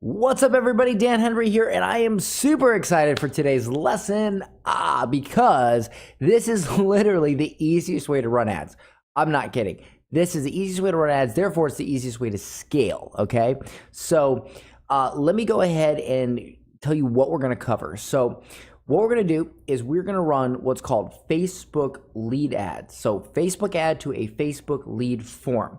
What's up, everybody? Dan Henry here, and I am super excited for today's lesson because this is literally the easiest way to run ads. I'm not kidding. This is the easiest way to run ads, therefore, it's the easiest way to scale, okay? So let me go ahead and tell you what we're going to cover. So what we're going to do is we're going to run what's called Facebook lead ads. So Facebook ad to a Facebook lead form.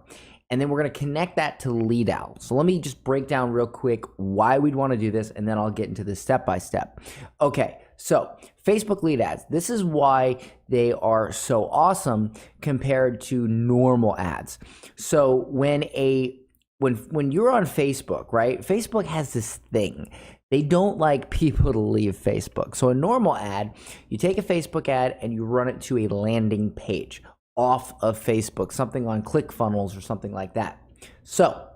And then we're going to connect that to LeadOwl. So let me just break down real quick why we'd want to do this, and then I'll get into this step by step. Okay, so Facebook lead ads. This is why they are so awesome compared to normal ads. So when you're on Facebook, right? Facebook has this thing. They don't like people to leave Facebook. So a normal ad, you take a Facebook ad and you run it to a landing page off of Facebook, something on ClickFunnels or something like that. So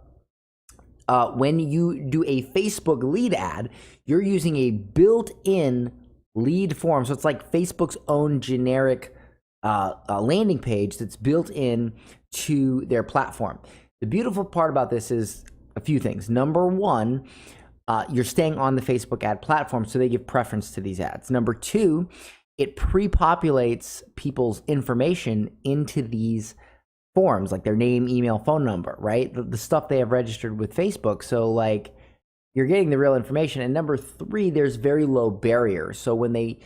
when you do a Facebook lead ad, you're using a built-in lead form. So it's like Facebook's own generic landing page that's built in to their platform. The beautiful part about this is a few things. Number one, you're staying on the Facebook ad platform, so they give preference to these ads. Number two, it pre-populates people's information into these forms, like their name, email, phone number, right? The stuff they have registered with Facebook. So like you're getting the real information. And number three, there's very low barriers. So when they,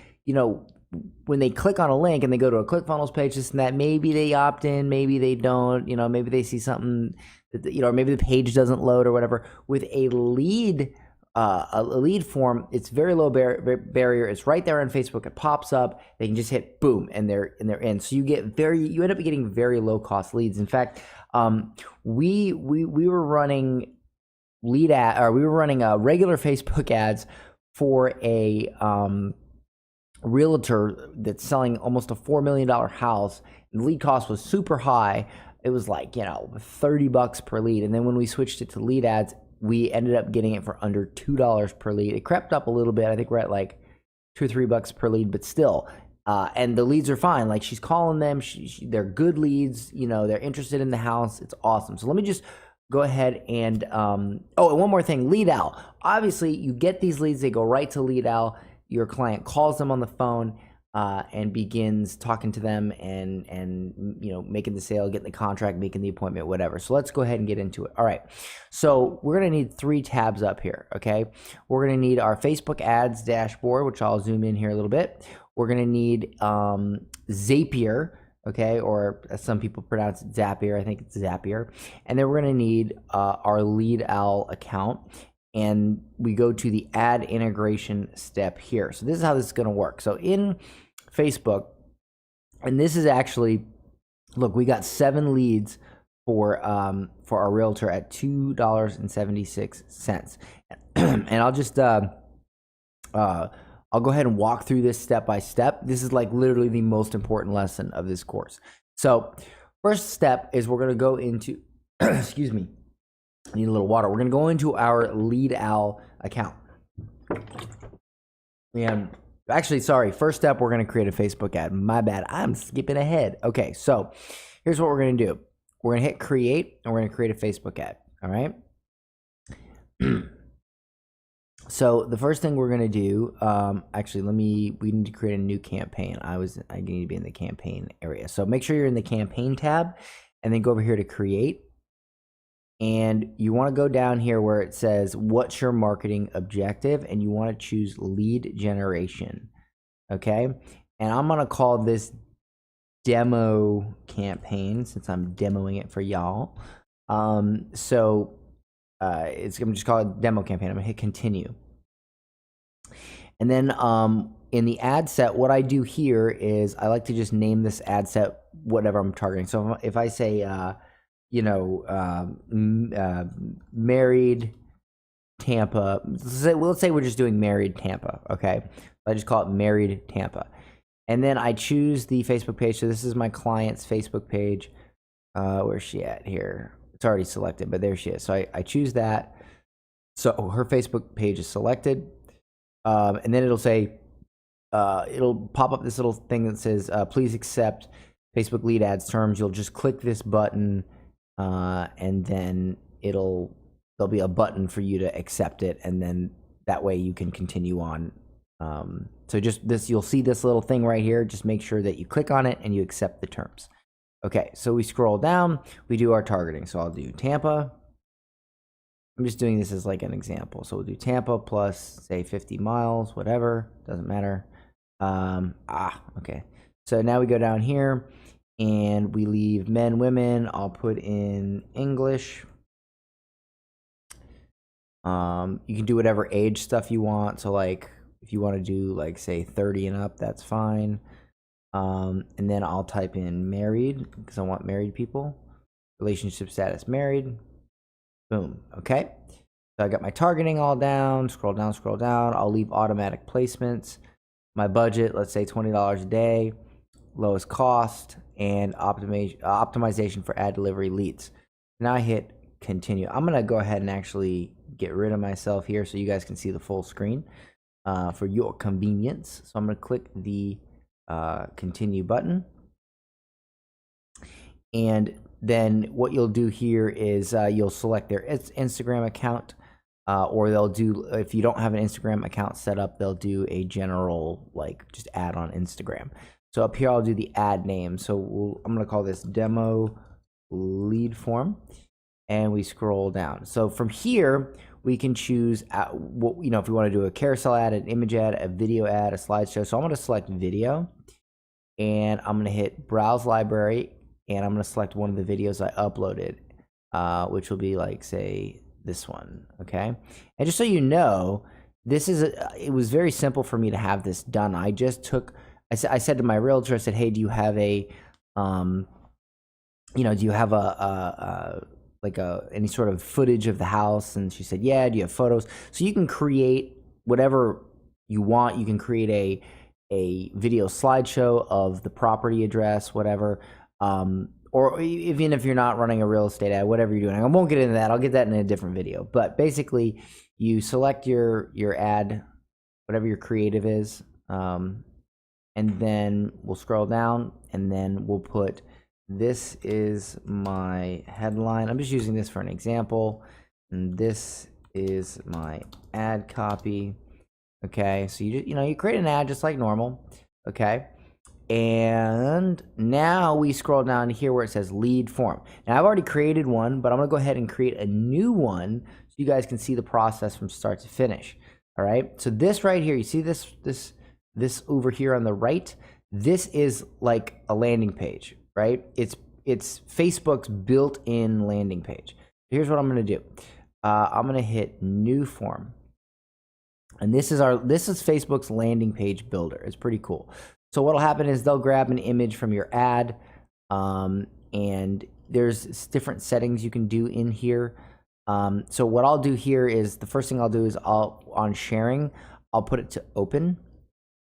when they click on a link and they go to a ClickFunnels page, this and that, maybe they opt in, maybe they don't, maybe they see something that, or maybe the page doesn't load or whatever. With a lead form, it's very low barrier. It's right there on Facebook. It pops up. They can just hit boom, and they're in. So you end up getting very low cost leads. In fact, we were running regular Facebook ads for a realtor that's selling almost a $4 million house. And the lead cost was super high. It was like $30 per lead. And then when we switched it to lead ads, we ended up getting it for under $2 per lead. It crept up a little bit. I think we're at like $2 or $3 per lead, but still. And the leads are fine. Like she's calling them. They're good leads. They're interested in the house. It's awesome. So let me just go ahead and, and one more thing, LeadOwl. Obviously, you get these leads. They go right to LeadOwl. Your client calls them on the phone and begins talking to them and making the sale, getting the contract, making the appointment, whatever. So let's go ahead and get into it. All right. So we're going to need 3 tabs up here. Okay. We're going to need our Facebook ads dashboard, which I'll zoom in here a little bit. We're going to need Zapier. Okay. Or as some people pronounce it, Zapier. I think it's Zapier. And then we're going to need our LeadOwl account. And we go to the ad integration step here. So this is how this is going to work. So in Facebook, and this is actually, look, we got 7 leads for our realtor at $2.76. And I'll just I'll go ahead and walk through this step by step. This is like literally the most important lesson of this course. So first step is we're going to go into excuse me. I need a little water. We're going to go into our LeadOwl account. And actually, sorry, first step, we're going to create a Facebook ad. My bad. I'm skipping ahead. Okay, so here's what we're going to do. We're going to hit create, and we're going to create a Facebook ad. All right? So the first thing we're going to do, we need to create a new campaign. I need to be in the campaign area. So make sure you're in the campaign tab, and then go over here to create. And you want to go down here where it says, what's your marketing objective? And you want to choose lead generation. Okay. And I'm going to call this demo campaign since I'm demoing it for y'all. I'm just call it demo campaign. I'm going to hit continue. And then in the ad set, what I do here is I like to just name this ad set whatever I'm targeting. So if I say, married Tampa. Let's say we're just doing married Tampa. Okay. I just call it married Tampa. And then I choose the Facebook page. So this is my client's Facebook page. Where's she at here? It's already selected, but there she is. So I choose that. So her Facebook page is selected. And then it'll say, it'll pop up this little thing that says, please accept Facebook lead ads terms. You'll just click this button. And then it'll there'll be a button for you to accept it, and then that way you can continue on. So just this, you'll see this little thing right here. Just make sure that you click on it and you accept the terms. Okay, so we scroll down, we do our targeting. So I'll do Tampa. I'm just doing this as like an example. So we'll do Tampa plus, say, 50 miles, whatever, doesn't matter. Okay. So now we go down here and we leave men, women. I'll put in English. You can do whatever age stuff you want. So like if you want to do like say 30 and up, that's fine. And then I'll type in married because I want married people. Relationship status married. Boom. Okay. So I got my targeting all down. Scroll down, scroll down. I'll leave automatic placements. My budget, let's say $20 a day. Lowest cost and optimization for ad delivery leads. Now I hit continue. I'm going to go ahead and actually get rid of myself here so you guys can see the full screen for your convenience. So I'm going to click the continue button. And then what you'll do here is you'll select their Instagram account, or they'll do, if you don't have an Instagram account set up, they'll do a general, like, just ad on Instagram. So up here, I'll do the ad name. So I'm going to call this demo lead form, and we scroll down. So from here, we can choose, what, you know, if we want to do a carousel ad, an image ad, a video ad, a slideshow. So I'm going to select video, and I'm going to hit browse library, and I'm going to select one of the videos I uploaded, which will be like, say, this one. Okay. And just so you know, this is it was very simple for me to have this done. I just took, I said to my realtor, I said, hey, do you have a, do you have any sort of footage of the house? And she said, yeah. Do you have photos? So you can create whatever you want. You can create a video slideshow of the property address, whatever. Or even if you're not running a real estate ad, whatever you're doing. I won't get into that. I'll get that in a different video. But basically, you select your ad, whatever your creative is, and then we'll scroll down, and then we'll put, this is my headline. I'm just using this for an example. And this is my ad copy. Okay, so you create an ad just like normal. Okay. And now we scroll down to here where it says lead form. Now I've already created one, but I'm gonna go ahead and create a new one so you guys can see the process from start to finish. All right. So this right here, you see this over here on the right. This is like a landing page, right? It's Facebook's built-in landing page. Here's what I'm gonna do. I'm gonna hit new form, and this is Facebook's landing page builder. It's pretty cool. So what'll happen is they'll grab an image from your ad, and there's different settings you can do in here. So what I'll do here is, the first thing I'll do is on sharing, I'll put it to open,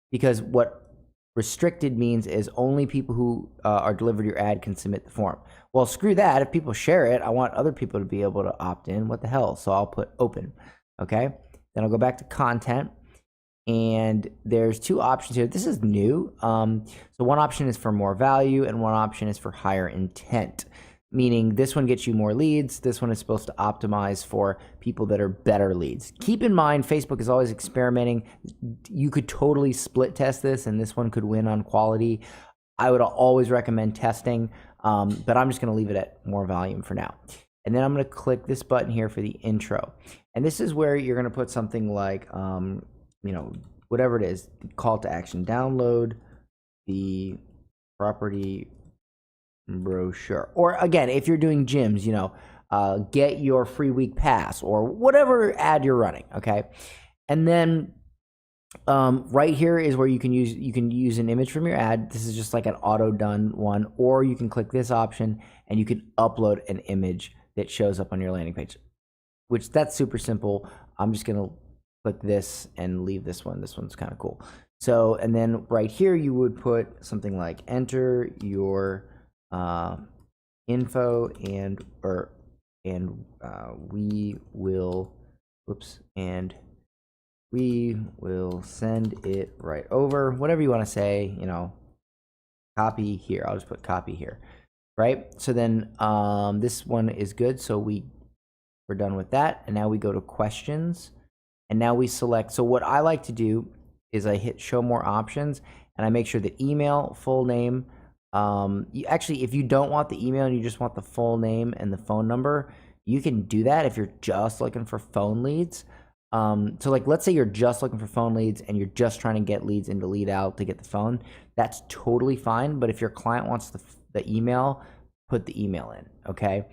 because what restricted means is only people who are delivered your ad can submit the form. Well, screw that. If people share it, I want other people to be able to opt in. What the hell? So I'll put open. Okay. Then I'll go back to content. And there's two options here. This is new. So one option is for more value, and one option is for higher intent, meaning this one gets you more leads. This one is supposed to optimize for people that are better leads. Keep in mind, Facebook is always experimenting. You could totally split test this, and this one could win on quality. I would always recommend testing, but I'm just going to leave it at more volume for now. And then I'm going to click this button here for the intro. And this is where you're going to put something like, whatever it is, call to action, download the property brochure. Or again, if you're doing gyms, get your free week pass, or whatever ad you're running. Okay. And then right here is where you can use an image from your ad. This is just like an auto done one, or you can click this option and you can upload an image that shows up on your landing page, which that's super simple. I'm just going to click this and leave this one. This one's kind of cool. So, and then right here, you would put something like enter your info and we will send it right over, whatever you want to say, copy here. I'll just put copy here. Right. So then this one is good. So we We're done with that. And now we go to questions. And now we select. So what I like to do is I hit show more options and I make sure that email, full name. Actually, if you don't want the email and you just want the full name and the phone number, you can do that if you're just looking for phone leads. So like, let's say you're just looking for phone leads and you're just trying to get leads into Lead Out to get the phone. That's totally fine. But if your client wants the email, put the email in, okay?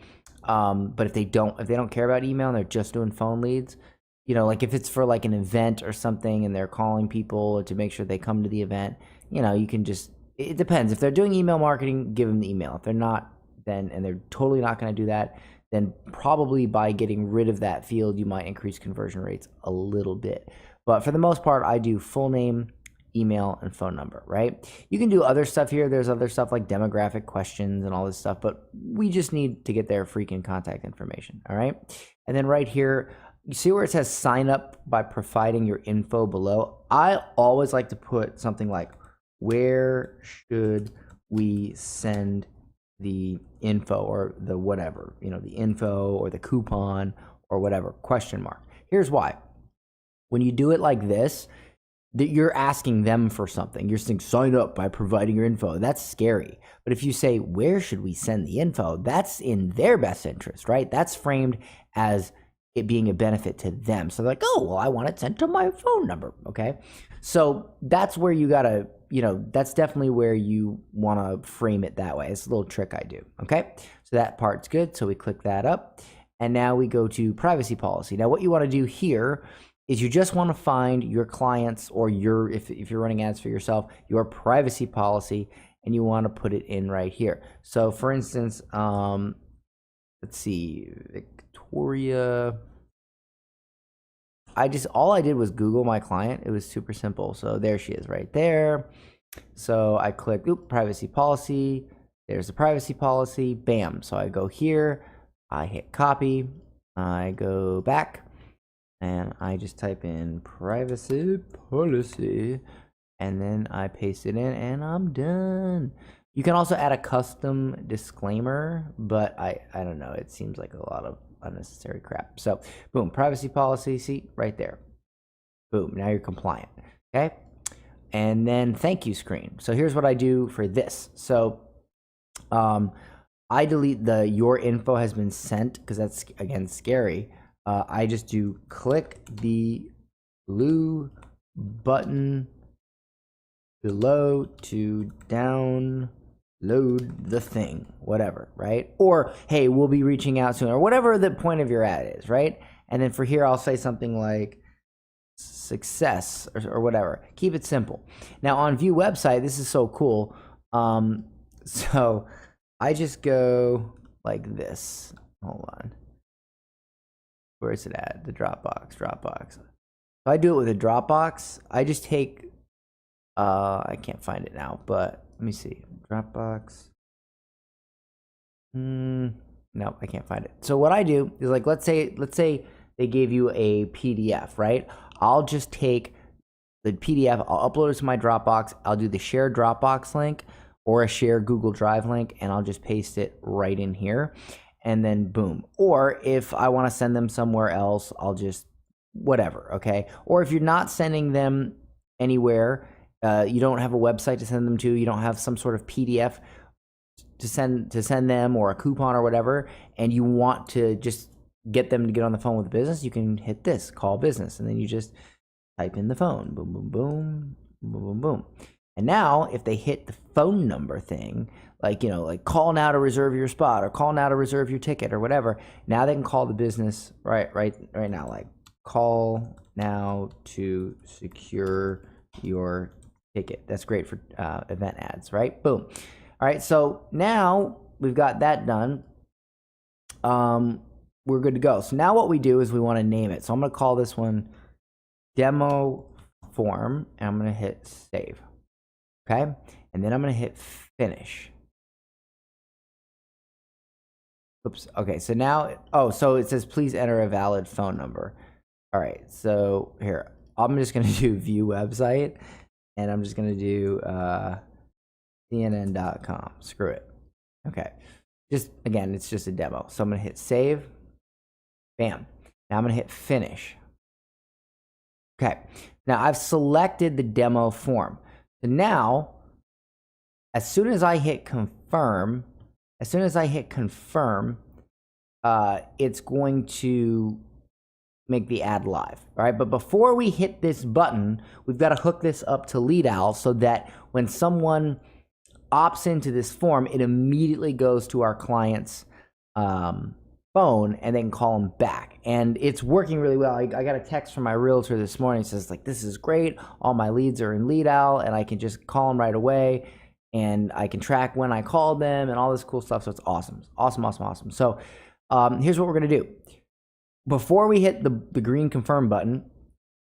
But if they don't care about email and they're just doing phone leads, you know, like if it's for like an event or something and they're calling people to make sure they come to the event, you know, you can just, it depends. If they're doing email marketing, give them the email. If they're not, then, and they're totally not going to do that, then probably by getting rid of that field, you might increase conversion rates a little bit. But for the most part, I do full name, email, and phone number, right? You can do other stuff here. There's other stuff like demographic questions and all this stuff, but we just need to get their freaking contact information, all right? And then right here, you see where it says sign up by providing your info below? I always like to put something like, where should we send the info or the whatever, you know, the info or the coupon or whatever, question mark. Here's why. When you do it like this, that you're asking them for something. You're saying sign up by providing your info. That's scary. But if you say, where should we send the info? That's in their best interest, right? That's framed as it being a benefit to them. So they're like, oh, well, I want it sent to my phone number, okay? So that's where you gotta, you know, that's definitely where you wanna frame it that way. It's a little trick I do, okay? So that part's good, so we click that up. And now we go to privacy policy. Now what you wanna do here is you just wanna find your clients or your, if you're running ads for yourself, your privacy policy, and you wanna put it in right here. So for instance, let's see, Victoria. All I did was Google my client. It was super simple. So there she is right there. So I click privacy policy. There's the privacy policy. Bam. So I go here. I hit copy. I go back and I just type in privacy policy and then I paste it in and I'm done. You can also add a custom disclaimer, but I don't know. It seems like a lot of unnecessary crap. So boom, privacy policy, see right there. Boom, now you're compliant, okay? And then thank you screen. So here's what I do for this. So I delete the your info has been sent because that's, again, scary. I just do click the blue button below to download the thing, whatever, right? Or, hey, we'll be reaching out soon, or whatever the point of your ad is, right? And then for here, I'll say something like success or whatever. Keep it simple. Now on view website, this is so cool. So I just go like this. Hold on. Where is it at? The Dropbox. If I do it with a Dropbox, I just take, I can't find it now, but let me see. Dropbox. No, I can't find it. So what I do is, like, let's say they gave you a PDF, right? I'll just take the PDF, I'll upload it to my Dropbox, I'll do the share Dropbox link or a share Google Drive link, and I'll just paste it right in here, and then boom. Or if I want to send them somewhere else, I'll just whatever, okay? Or if you're not sending them anywhere, you don't have a website to send them to, you don't have some sort of PDF to send them or a coupon or whatever, and you want to just get them to get on the phone with the business, you can hit this, call business, and then you just type in the phone, boom, boom, boom, boom, boom, boom. And now if they hit the phone number thing, like, you know, like call now to reserve your spot or call now to reserve your ticket or whatever, now they can call the business right now, like call now to secure your ticket. That's great for event ads, right? Boom. All right, so now we've got that done. We're good to go. So now what we do is we want to name it. So I'm going to call this one demo form, and I'm going to hit save. Okay, and then I'm going to hit finish. Oops. Okay, so now, so it says please enter a valid phone number. All right, so here, I'm just going to do view website, and I'm just going to do CNN.com. Screw it. Okay, just again, it's just a demo. So I'm going to hit save. Bam. Now I'm going to hit finish. Okay. Now I've selected the demo form. So now, as soon as I hit confirm, it's going to make the ad live. All right. But before we hit this button, we've got to hook this up to LeadOwl so that when someone opts into this form, it immediately goes to our client's phone and they can call them back. And it's working really well. I got a text from my realtor this morning. It says, like, this is great. All my leads are in LeadOwl and I can just call them right away and I can track when I called them and all this cool stuff. So it's awesome. Awesome. So here's what we're going to do. Before we hit the green confirm button,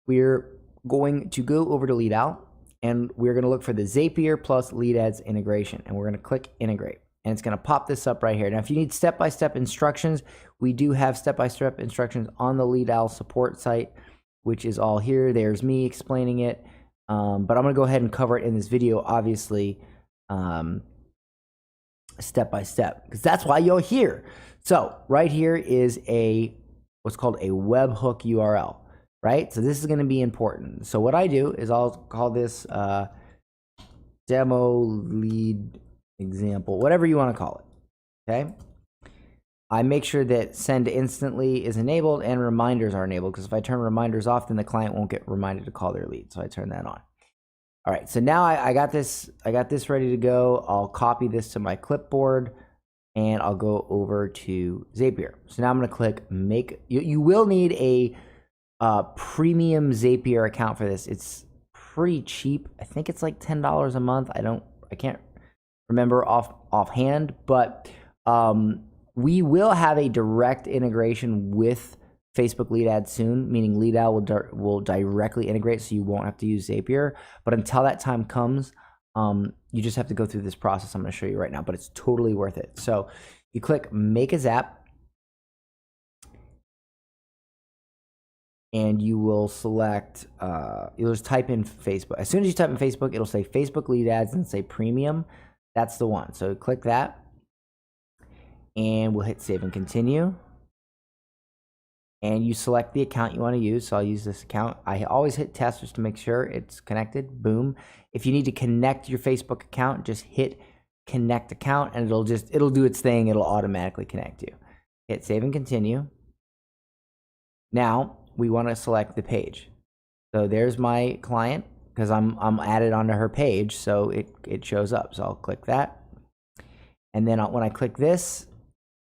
we're going to go over to LeadOwl and we're going to look for the Zapier plus Lead Ads integration. And we're going to click integrate. And it's going to pop this up right here. Now, if you need step-by-step instructions, we do have step-by-step instructions on the LeadOwl support site, which is all here. There's me explaining it. But I'm going to go ahead and cover it in this video, obviously, step-by-step, because that's why you're here. So right here is what's called a webhook URL, right? So this is going to be important. So what I do is I'll call this demo lead example, whatever you want to call it. Okay. I make sure that send instantly is enabled and reminders are enabled, because if I turn reminders off, then the client won't get reminded to call their lead. So I turn that on. All right. So now I got this ready to go. I'll copy this to my clipboard and I'll go over to Zapier. So now I'm going to click make. You will need a premium Zapier account for this. It's pretty cheap. I think it's like $10 a month. I can't remember offhand, but we will have a direct integration with Facebook Lead Ads soon, meaning LeadOwl will directly integrate, so you won't have to use Zapier. But until that time comes, you just have to go through this process I'm going to show you right now, but it's totally worth it. So you click Make a Zap, and you will select, you'll just type in Facebook. As soon as you type in Facebook, it'll say Facebook Lead Ads and say Premium. That's the one. So click that, and we'll hit Save and Continue. And you select the account you want to use. So I'll use this account. I always hit test just to make sure it's connected. Boom. If you need to connect your Facebook account, just hit Connect Account, and it'll do its thing. It'll automatically connect you. Hit Save and Continue. Now we want to select the page. So there's my client, because I'm added onto her page, so it shows up. So I'll click that, and then when I click this,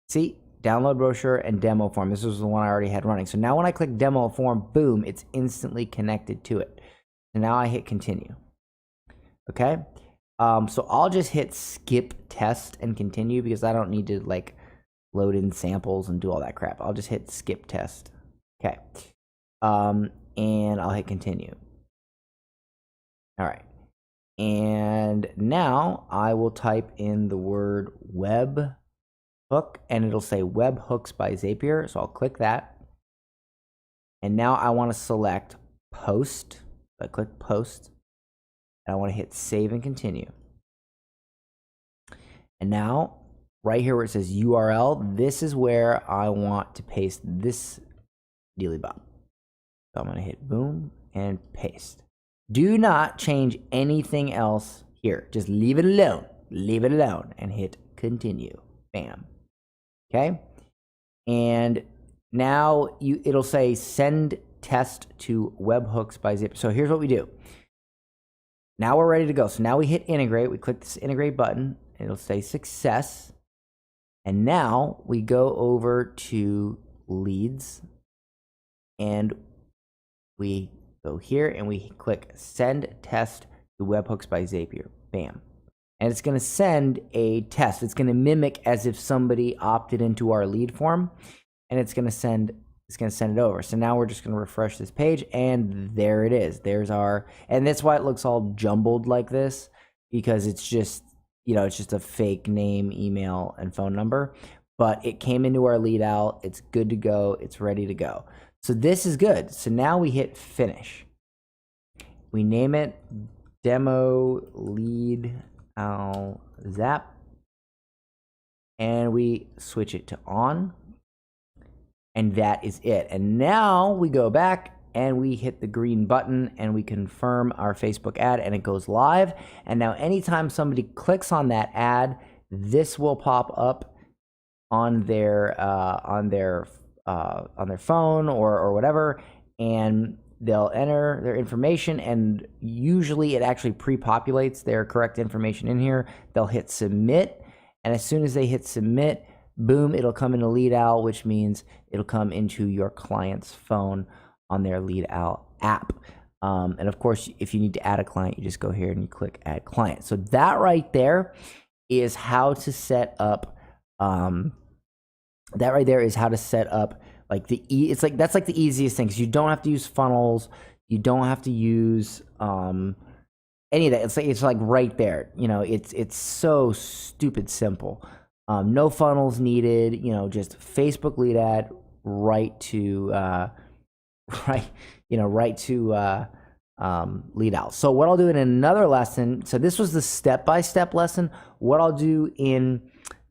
see, download brochure and demo form. This was the one I already had running. So now when I click demo form, boom, it's instantly connected to it. And now I hit continue. Okay. So I'll just hit skip test and continue, because I don't need to like load in samples and do all that crap. I'll just hit skip test. Okay. And I'll hit continue. All right. And now I will type in the word web hook, and it'll say Webhooks by Zapier. So I'll click that. And now I want to select post. I click post, and I want to hit save and continue. And now right here where it says URL, this is where I want to paste this dealy bop. So I'm going to hit boom and paste. Do not change anything else here. Just leave it alone. Leave it alone and hit continue. Bam. Okay. And now it'll say send test to webhooks by Zapier. So here's what we do. Now we're ready to go. So now we hit integrate. We click this integrate button. It'll say success. And now we go over to leads, and we go here and we click send test to webhooks by Zapier. Bam. And it's going to send a test. It's going to mimic as if somebody opted into our lead form, and it's going to send it over. So now we're just going to refresh this page, and there it is. There's our, and that's why it looks all jumbled like this, because it's just, it's just a fake name, email, and phone number. But it came into our LeadOwl. It's good to go. It's ready to go. So this is good. So now we hit finish. We name it demo LeadOwl Zap, and we switch it to on. and that is it. And now we go back and we hit the green button and we confirm our Facebook ad and it goes live. And now anytime somebody clicks on that ad, this will pop up on their phone or whatever, and they'll enter their information, and usually it actually pre-populates their correct information in here. They'll hit submit, and as soon as they hit submit, boom, it'll come into Lead Owl, which means it'll come into your client's phone on their Lead Owl app. And of course, if you need to add a client, you just go here and you click Add Client. So that right there is how to set up. Like that's like the easiest thing, because you don't have to use funnels, you don't have to use any of that. It's like right there. You know, it's so stupid simple. No funnels needed. You know, just Facebook lead ad right to Lead Owl. So what I'll do in another lesson. So this was the step-by-step lesson. What I'll do in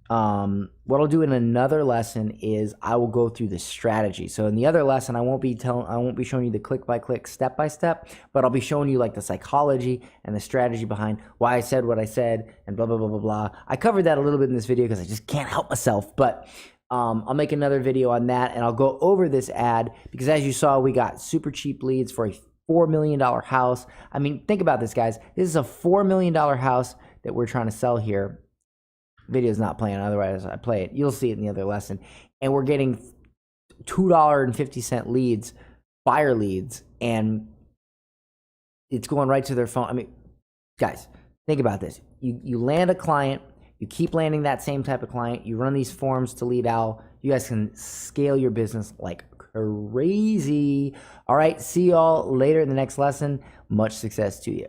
another lesson is I will go through the strategy. So in the other lesson, I won't be showing you the click-by-click, step-by-step, but I'll be showing you like the psychology and the strategy behind why I said what I said and blah, blah, blah, blah, blah. I covered that a little bit in this video because I just can't help myself, but I'll make another video on that, and I'll go over this ad because, as you saw, we got super cheap leads for a $4 million house. I mean, think about this, guys. This is a $4 million house that we're trying to sell here. Video's not playing, otherwise I play it. You'll see it in the other lesson. And we're getting $2.50 leads, buyer leads, and it's going right to their phone. I mean, guys, think about this. You land a client, you keep landing that same type of client, you run these forms to Lead Owl, you guys can scale your business like crazy. All right, see y'all later in the next lesson. Much success to you.